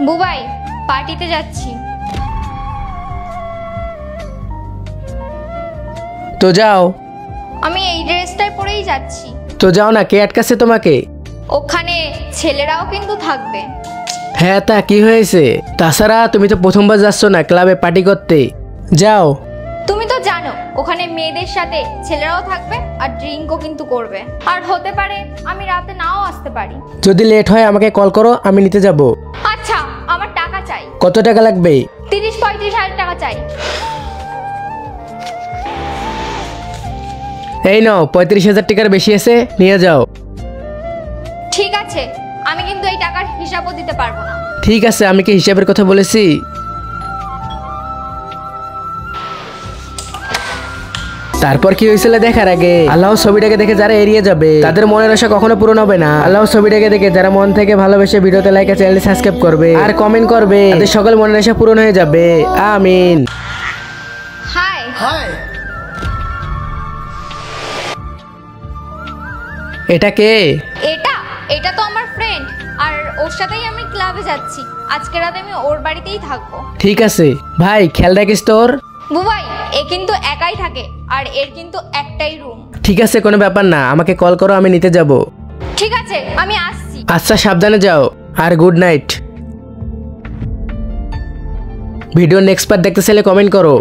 বুবাই, পার্টিতে যাচ্ছি। তো যাও। আমি এই ড্রেসটাই পরেই যাচ্ছি। তো যাও না, কে আটকাচ্ছে তোমাকে? ওখানে ছেলেরাও কিন্তু থাকবে। হ্যাঁ, তা কি হয়েছে? তাছাড়া তুমি তো প্রথমবার যাচ্ছ না ক্লাবে পার্টি করতে, যাও। তুমি তো জানো ওখানে মেয়েদের সাথে ছেলেরাও থাকবে আর ড্রিঙ্কও কিন্তু করবে। আর হতে পারে আমি রাতে নাও আসতে পারি। যদি লেট হয় আমাকে কল করো, আমি নিতে যাব। আচ্ছা, আমার টাকা চাই। কত টাকা লাগবে? 30-35 হাজার টাকা চাই। এই নাও, 35,000 টাকার বেশি আছে, নিয়ে যাও। ঠিক আছে, আমি কিন্তু এই টাকার হিসাবও দিতে পারবো না। ঠিক আছে, আমি কি হিসাবের কথা বলেছি? তারপর কি হয়েছিল দেখার আগে আল্লাহ ছবিটাকে দেখে যারা এড়িয়ে যাবে তাদের মনের আশা কখনো পূরণ হবে না। আল্লাহ ছবিটাকে দেখে যারা মন থেকে ভালোবেসে ভিডিওতে লাইক আর চ্যানেলটি সাবস্ক্রাইব করবে আর কমেন্ট করবে, তাদের সকল মনের আশা পূরণ হয়ে যাবে। আমিন। হাই। এটা কে? এটা তো আমার ফ্রেন্ড, আর ওর সাথেই আমি ক্লাবে যাচ্ছি। আজকে রাতে আমি ওর বাড়িতেই থাকবো। ঠিক আছে ভাই, খেয়াল রাখিস তোর। বুবাই, এ কিন্তু একাই থাকে আর এর কিন্তু একটাই রুম। ঠিক আছে, কোনো ব্যাপার না, আমাকে কল করো, আমি নিতে যাব। ঠিক আছে, আমি আসছি। আচ্ছা, সাবধানে যাও আর good night. Video next part দেখতে চাইলে কমেন্ট করো।